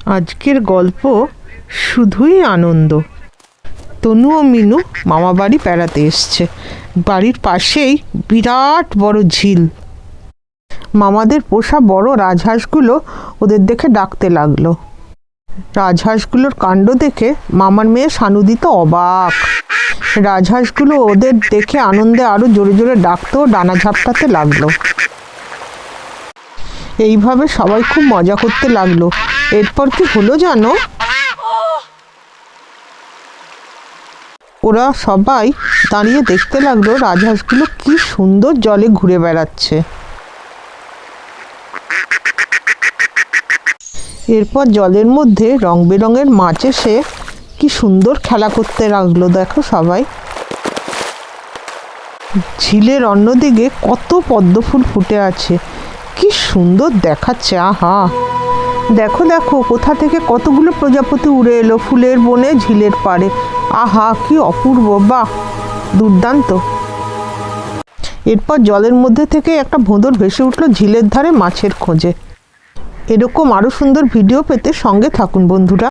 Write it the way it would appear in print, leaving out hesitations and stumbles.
আজকের গল্প শুধুই আনন্দ। তনু ও মিনু মামা বাড়ি বেড়াতে এসছে। বাড়ির পাশেই বিরাট বড় ঝিল। মামাদের পোষা বড় রাজহাঁসগুলো ওদের দেখে ডাকতে লাগলো। রাজহাঁসগুলোর কাণ্ড দেখে মামার মেয়ে সানুদি তো অবাক। রাজহাঁসগুলো ওদের দেখে আনন্দে আরো জোরে জোরে ডাকতো, ডানা ঝাপটাতে লাগলো। এইভাবে সবাই খুব মজা করতে লাগলো। এরপর কি হলো জানো? ওরা সবাই দাঁড়িয়ে দেখতে লাগলো রাজহাঁসগুলো কি সুন্দর জলে ঘুরে বেড়াচ্ছে। এরপর জলের মধ্যে রং বেরঙের মাছ এসে কি সুন্দর খেলা করতে লাগলো। দেখো সবাই, ঝিলের অন্যদিকে কত পদ্ম ফুল ফুটে আছে, কি সুন্দর দেখাচ্ছে। আহা, দেখো দেখো কোথা থেকে কতগুলো প্রজাপতি উড়ে এলো ফুলের বনে ঝিলের পাড়ে। আহা, কি অপূর্ব, বাহ, দুর্দান্ত। এরপর জলের মধ্যে থেকে একটা ভোঁদর ভেসে উঠলো ঝিলের ধারে মাছের খোঁজে। এরকম আরো সুন্দর ভিডিও পেতে সঙ্গে থাকুন বন্ধুরা।